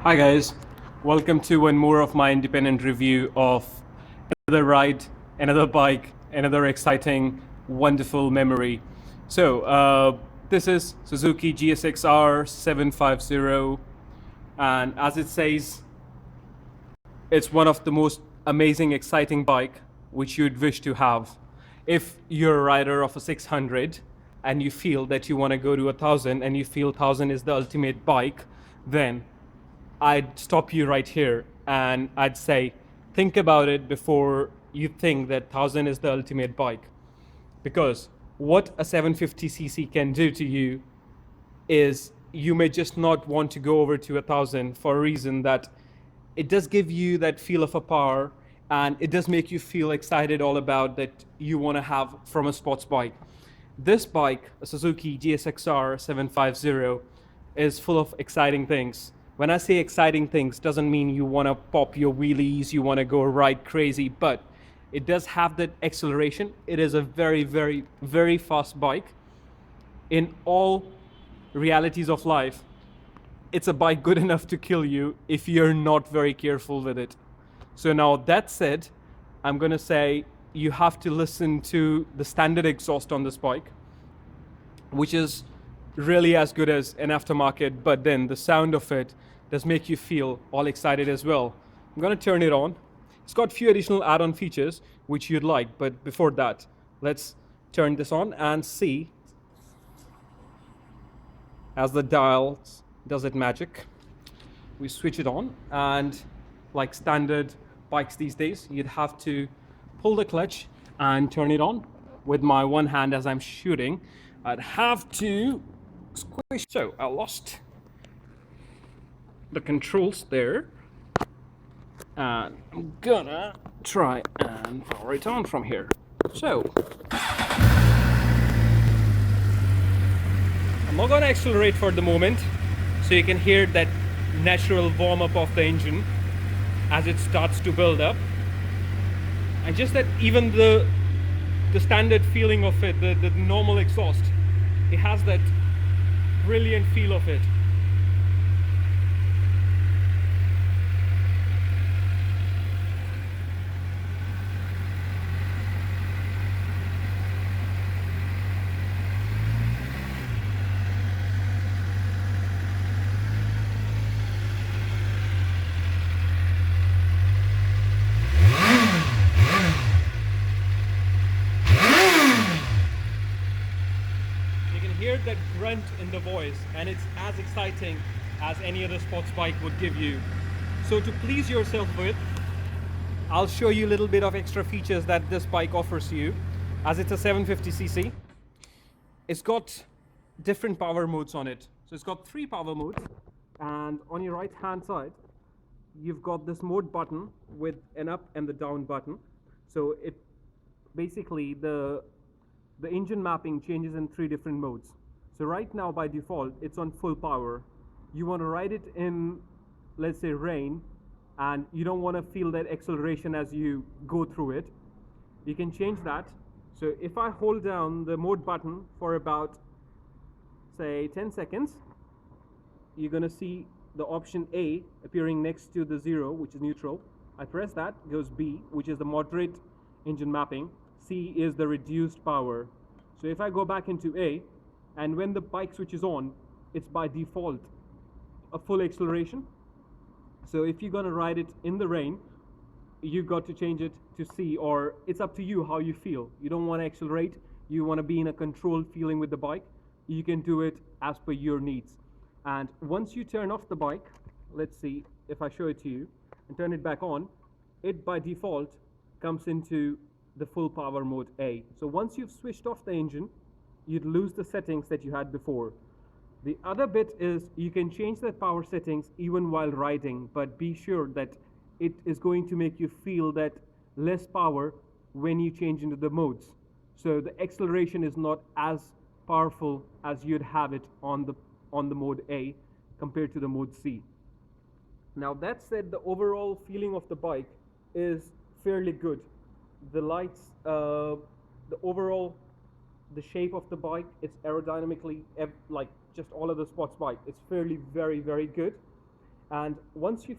Hi guys, welcome to one more of my independent review of another ride, another bike, another exciting, wonderful memory. This is Suzuki Gsxr 750, and as it says, it's one of the most amazing, exciting bike which you'd wish to have. If you're a rider of a 600 and you feel that you want to go to 1000 and you feel 1000 is the ultimate bike, then I'd stop you right here and I'd say, think about it before you think that 1000 is the ultimate bike. Because what a 750cc can do to you is you may just not want to go over to 1000 for a reason that it does give you that feel of a power, and it does make you feel excited all about that you want to have from a sports bike. This bike, a Suzuki Gsxr 750, is full of exciting things. When I say exciting things, doesn't mean you want to pop your wheelies, you want to go ride crazy, but it does have that acceleration. It is a very, very, very fast bike. In all realities of life, it's a bike good enough to kill you if you're not very careful with it. So now that said, I'm gonna say you have to listen to the standard exhaust on this bike, which is really as good as an aftermarket, but then the sound of it does make you feel all excited as well. I'm gonna turn it on. It's got a few additional add-on features which you'd like, but before that, let's turn this on and see as the dial does its magic. We switch it on, and like standard bikes these days, you'd have to pull the clutch and turn it on. With my one hand as I'm shooting, I'd have to squish. So I lost the controls there, and I'm gonna try and power it on from here. So I'm not gonna accelerate for the moment, so you can hear that natural warm up of the engine as it starts to build up, and just that even the standard feeling of it, the normal exhaust, it has that brilliant feel of it. Hear that grunt in the voice, and it's as exciting as any other sports bike would give you. So to please yourself with, I'll show you a little bit of extra features that this bike offers you. As it's a 750cc, it's got different power modes on it. So it's got 3 power modes, and on your right hand side you've got this mode button with an up and the down button. So it basically the engine mapping changes in 3 different modes. So right now by default it's on full power. You want to ride it in, let's say, rain, and you don't want to feel that acceleration as you go through it. You can change that. So if I hold down the mode button for about, say, 10 seconds, you're going to see the option A appearing next to the 0, which is neutral. I press that, goes B, which is the moderate engine mapping. C is the reduced power. So if I go back into A, and when the bike switches on, it's by default a full acceleration. So if you're gonna ride it in the rain, you've got to change it to C, or it's up to you how you feel. You don't want to accelerate, you want to be in a controlled feeling with the bike, you can do it as per your needs. And once you turn off the bike, let's see if I show it to you, and turn it back on, it by default comes into the full power mode A. So once you've switched off the engine, you'd lose the settings that you had before. The other bit is you can change the power settings even while riding, but be sure that it is going to make you feel that less power when you change into the modes. So the acceleration is not as powerful as you'd have it on the mode A compared to the mode C. Now that said, the overall feeling of the bike is fairly good. The lights, the shape of the bike, it's aerodynamically like just all of the sports bike. It's fairly very, very good. And once you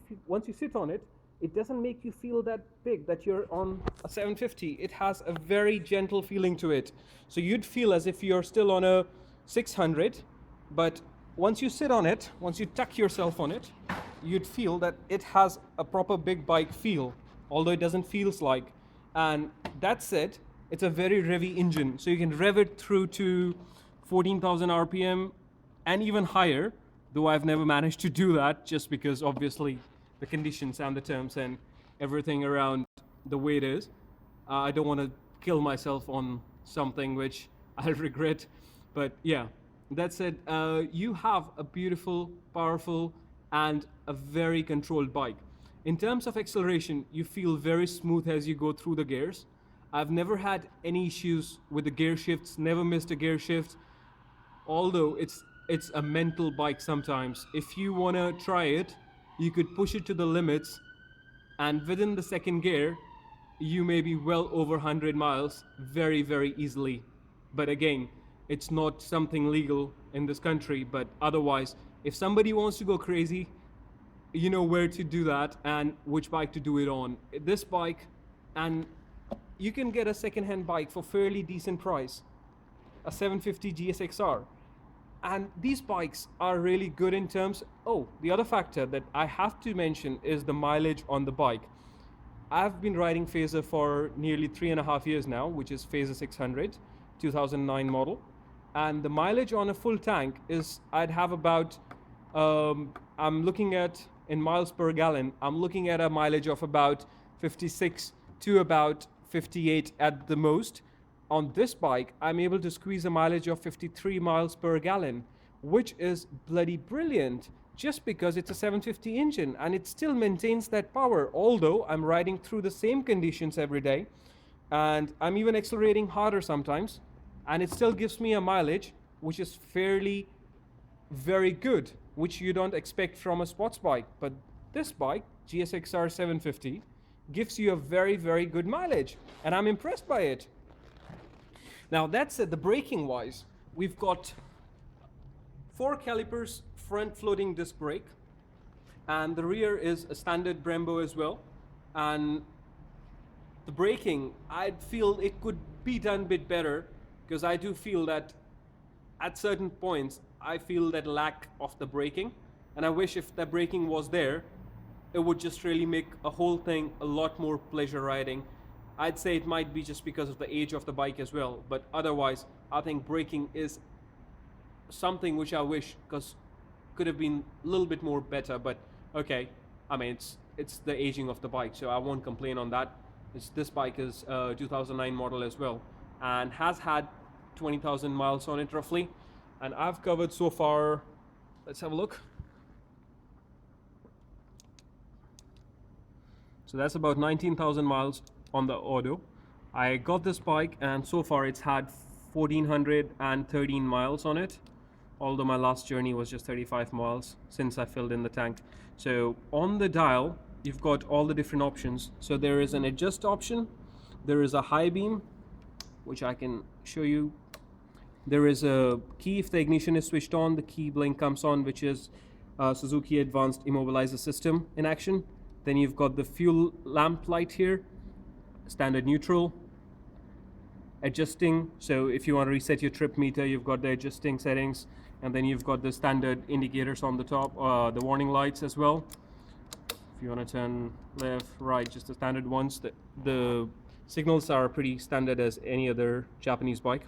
sit on it, it doesn't make you feel that big that you're on a 750. It has a very gentle feeling to it, so you'd feel as if you're still on a 600. But once you sit on it, once you tuck yourself on it, you'd feel that it has a proper big bike feel, although it doesn't feels like. And that said, it's a very revvy engine, so you can rev it through to 14,000 rpm and even higher, though I've never managed to do that, just because obviously the conditions and the terms and everything around the way it is. I don't want to kill myself on something which I'll regret. But yeah, that said, you have a beautiful, powerful, and a very controlled bike. In terms of acceleration, you feel very smooth as you go through the gears. I've never had any issues with the gear shifts, never missed a gear shift, although it's a mental bike sometimes. If you want to try it, you could push it to the limits, and within the second gear, you may be well over 100 miles very, very easily. But again, it's not something legal in this country, but otherwise, if somebody wants to go crazy, you know where to do that and which bike to do it on. This bike, and you can get a second-hand bike for fairly decent price, a 750 Gsxr. And these bikes are really good in terms. Oh, the other factor that I have to mention is the mileage on the bike. I've been riding Gsxr for nearly 3.5 years now, which is Gsxr 600, 2009 model. And the mileage on a full tank is, I'd have about, I'm looking at, in miles per gallon, I'm looking at a mileage of about 56 to about 58 at the most. On this bike, I'm able to squeeze a mileage of 53 miles per gallon, which is bloody brilliant, just because it's a 750 engine and it still maintains that power, although I'm riding through the same conditions every day, and I'm even accelerating harder sometimes, and it still gives me a mileage which is fairly very good, which you don't expect from a sports bike. But this bike, Gsxr 750, gives you a very, very good mileage, and I'm impressed by it. Now that said, the braking wise, we've got 4 calipers front floating disc brake, and the rear is a standard Brembo as well. And the braking, I feel it could be done a bit better, because I do feel that at certain points I feel that lack of the braking, and I wish if the braking was there, it would just really make a whole thing a lot more pleasure riding. I'd say it might be just because of the age of the bike as well, but otherwise I think braking is something which I wish could have been a little bit more better. But okay, I mean, it's the aging of the bike, so I won't complain on that. This bike is a 2009 model as well, and has had 20,000 miles on it roughly, and I've covered so far, let's have a look. So that's about 19,000 miles on the auto. I got this bike and so far it's had 1,413 miles on it, although my last journey was just 35 miles since I filled in the tank. So on the dial, you've got all the different options. So there is an adjust option, there is a high beam, which I can show you. There is a key if the ignition is switched on, the key blink comes on, which is Suzuki Advanced Immobilizer System in action. Then you've got the fuel lamp light here, standard neutral, adjusting. So if you want to reset your trip meter, you've got the adjusting settings, and then you've got the standard indicators on the top, the warning lights as well. If you want to turn left, right, just the standard ones. The signals are pretty standard as any other Japanese bike.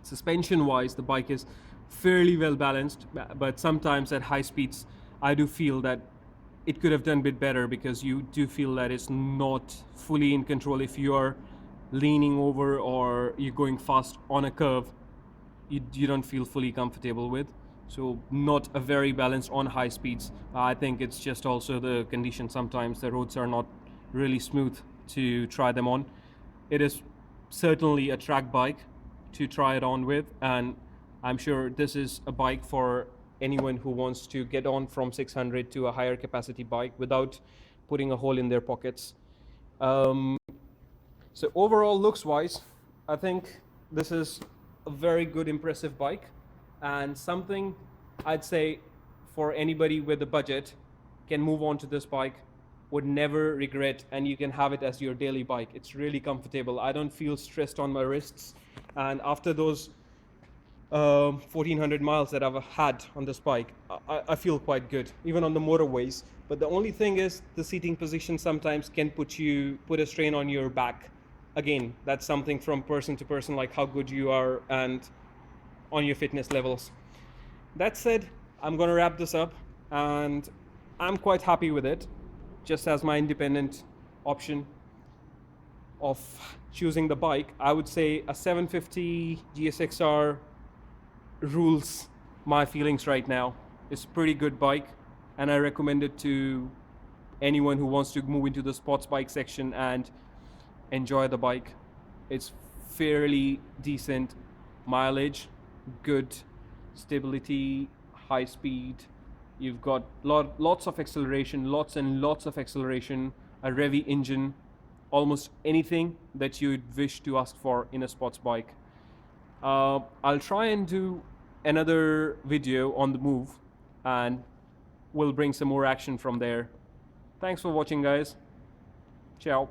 Suspension wise, the bike is fairly well balanced, but sometimes at high speeds I do feel that it could have done a bit better, because you do feel that it's not fully in control. If you are leaning over or you're going fast on a curve, you don't feel fully comfortable with. So not a very balanced on high speeds. I think it's just also the condition. Sometimes the roads are not really smooth to try them on. It is certainly a track bike to try it on with, and I'm sure this is a bike for anyone who wants to get on from 600 to a higher capacity bike without putting a hole in their pockets. So overall, looks wise, I think this is a very good, impressive bike, and something I'd say for anybody with a budget can move on to this bike would never regret, and you can have it as your daily bike. It's really comfortable. I don't feel stressed on my wrists, and after those 1400 miles that I've had on this bike, I feel quite good, even on the motorways. But the only thing is the seating position sometimes can put a strain on your back. Again, that's something from person to person, like how good you are and on your fitness levels. That said, I'm gonna wrap this up, and I'm quite happy with it, just as my independent option of choosing the bike. I would say a 750 Gsxr rules my feelings right now. It's a pretty good bike, and I recommend it to anyone who wants to move into the sports bike section and enjoy the bike. It's fairly decent mileage, good stability, high speed. You've got lots of acceleration, lots and lots of acceleration, a revvy engine, almost anything that you'd wish to ask for in a sports bike. I'll try and do another video on the move, and we'll bring some more action from there. Thanks for watching, guys. Ciao.